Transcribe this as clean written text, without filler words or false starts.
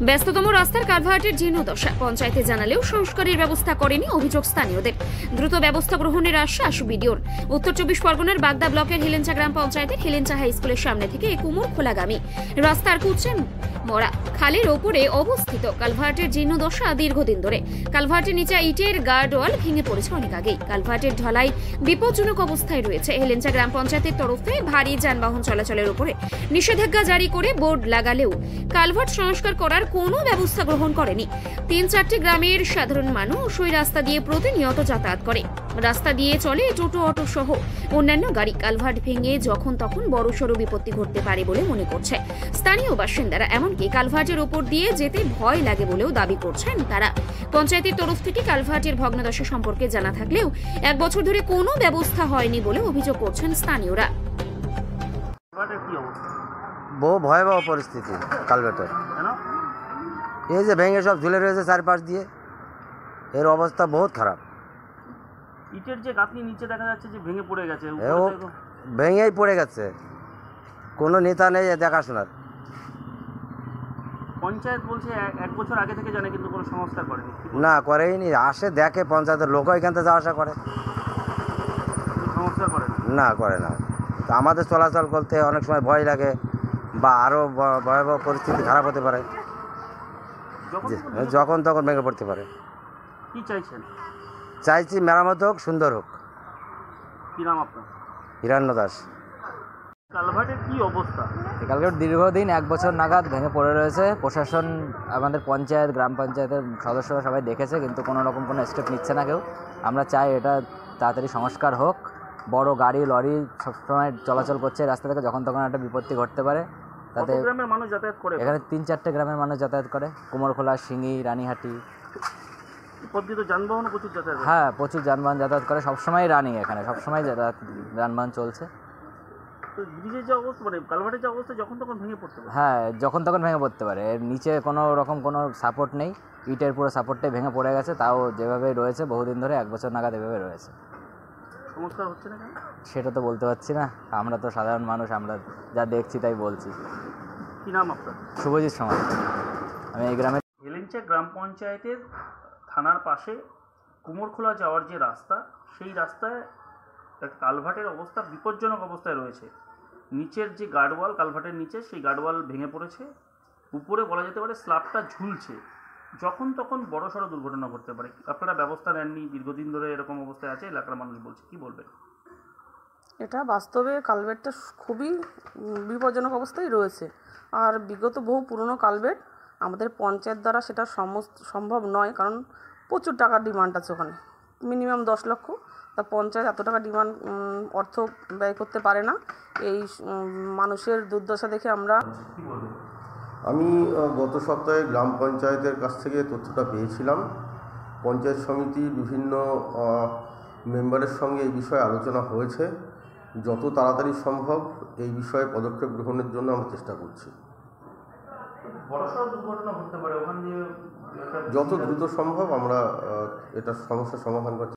ব্যস্ততম রাস্তার কালভার্টের জীর্ণদশা, পঞ্চায়েতে জানালেও সংস্কারের ব্যবস্থা করেনি অভিযোগ স্থানীয়দের। দ্রুত ব্যবস্থা গ্রহণের আশ্বাস বিডিওর। উত্তর 24 পরগনার বাগদা ব্লকের হেলেঞ্চা গ্রাম পঞ্চায়েতের হেলেঞ্চা হাই স্কুলের সামনে থেকে কুমোরখোলাগামী রাস্তার কুচে মরা খালের ওপরে অবস্থিত কালভার্টের জীর্ণদশা দীর্ঘদিন ধরে। কালভার্টের নিচে ইটের গার্ডওয়াল ভেঙে পড়েছে অনেক আগেই। কালভার্টের ঢালাই বিপজ্জনক অবস্থায় রয়েছে। হেলেঞ্চা গ্রাম পঞ্চায়েতের তরফে ভারী যানবাহন চলাচলের উপরে নিষেধাজ্ঞা জারি করে বোর্ড লাগালেও কালভার্ট সংস্কার করার কোনো ব্যবস্থা গ্রহণ করেনি। 3-4টি গ্রামের সাধারণ মানুষ ওই রাস্তা দিয়ে প্রতিনিয়ত যাতায়াত করে। রাস্তা দিয়ে চলে টোটো, অটো সহ অন্যান্য গাড়ি। কালভার্ট ভেঙে যখন তখন বড়সড় বিপত্তি ঘটতে পারে বলে মনে করছে স্থানীয় বাসিন্দারা। এমনকি কালভার্টের ওপর দিয়ে যেতে ভয় লাগে বলেও দাবি করছেন তারা। পঞ্চায়েতের তরফ থেকে কালভার্টের ভগ্নদশা সম্পর্কে জানা থাকলেও 1 বছর ধরে কোনো ব্যবস্থা হয়নি বলে অভিযোগ করছেন স্থানীয়রা। বহু ভয়াবহ পরিস্থিতি কালভার্টের। এই যে ভেঙে সব ঝুলে রয়েছে চারপাশ দিয়ে, এর অবস্থা বহুত খারাপ। ইটের যে গাঁথনি নিচে দেখা যাচ্ছে যে ভেঙে পড়ে গেছে, ভেঙেই পড়ে গেছে, কোনো নেতা নেই দেখাশোনার। পঞ্চায়েত বলছে 1 বছর আগে থেকে জানে, কিন্তু কোনো সংস্কার করেনি। না, করেইনি। আসে দেখে, পঞ্চায়েতের লোক এখান থেকে যাওয়া আসা করে, সংস্কার করে না, করে না। তো আমাদের চলাচল করতে অনেক সময় ভয় লাগে, বা আরও ভয়াবহ পরিস্থিতি খারাপ হতে পারে, যখন তখন ভেঙে পড়তে পারে। কি চাইছেন? চাইছি মেরামত হোক, সুন্দর হোক। কি নাম আপনার? হিরণ্য দাস। কালভার্টের কি অবস্থা? কালভার্ট দীর্ঘদিন 1 বছর নাগাদ ভেঙে পড়ে রয়েছে। প্রশাসন, আমাদের পঞ্চায়েত, গ্রাম পঞ্চায়েতের সদস্যরা সবাই দেখেছে, কিন্তু কোনো রকম কোনো স্টেপ নিচ্ছে না কেউ। আমরা চাই এটা তাড়াতাড়ি সংস্কার হোক। বড় গাড়ি, লরি সবসময় চলাচল করছে রাস্তা থেকে, যখন তখন একটা বিপত্তি ঘটতে পারে। তাতে গ্রামের মানুষ যাতায়াত করে, এখানে 3-4টে গ্রামের মানুষ যাতায়াত করে। কুমোরখোলা, সিঙ্গি, রানীহাটি। যানবাহন প্রচুর যাতায়াত। হ্যাঁ, প্রচুর যানবাহন যাতায়াত করে, সবসময় রানিং, এখানে সবসময় যানবাহন চলছে। ব্রিজের যে অবস্থা, মানে কালভার্টের যে অবস্থা, যখন তখন ভেঙে পড়তে পারে। হ্যাঁ, যখন তখন ভেঙে পড়তে পারে। এর নিচে কোনো রকম কোনো সাপোর্ট নেই, ইটের পুরো সাপোর্টটাই ভেঙে পড়ে গেছে। তাও যেভাবে রয়েছে বহুদিন ধরে, 1 বছর নাগাদ এভাবে রয়েছে। সংস্কার হচ্ছে না কেন সেটা তো বলতে পারছি না, আমরা তো সাধারণ মানুষ, আমরা যা দেখছি তাই বলছি। কি নাম আপনার? শুভজিৎ সমাজ। আমি এই গ্রামে। হেলেঞ্চা গ্রাম পঞ্চায়েতের থানার পাশে কুমোরখোলা যাওয়ার যে রাস্তা, সেই রাস্তায় একটা কালভার্টের অবস্থা বিপজ্জনক অবস্থায় রয়েছে। নিচের যে গার্ডওয়াল, কালভার্টের নিচে সেই গার্ডওয়াল ভেঙে পড়েছে। উপরে বলা যেতে পারে স্ল্যাবটা ঝুলছে। যখন তখন বড়সড় দুর্ঘটনা ঘটতে পারে। আপনারা ব্যবস্থা নেননি, দীর্ঘদিন ধরে এরকম অবস্থায় আছে এলাকার মানুষ বলছে, কি বলবেন? এটা বাস্তবে কালভার্টটা খুবই বিপজ্জনক অবস্থায় রয়েছে। আর বিগত বহু পুরনো কালভার্ট, আমাদের পঞ্চায়েত দ্বারা সেটা সম্ভব নয়, কারণ প্রচুর টাকার ডিমান্ড আছে ওখানে, মিনিমাম 10 লক্ষ। তা পঞ্চায়েত এত টাকা অর্থ ব্যয় করতে পারে না। এই মানুষের দুর্দশা দেখে আমরা। আমি গত সপ্তাহে গ্রাম পঞ্চায়েতের কাছ থেকে তথ্যটা পেয়েছিলাম। পঞ্চায়েত সমিতির বিভিন্ন মেম্বারের সঙ্গে এই বিষয়ে আলোচনা হয়েছে। যত তাড়াতাড়ি সম্ভব এই বিষয়ে পদক্ষেপ গ্রহণের জন্য আমরা চেষ্টা করছি। যত দ্রুত সম্ভব আমরা এটা সমস্যার সমাধান করছি।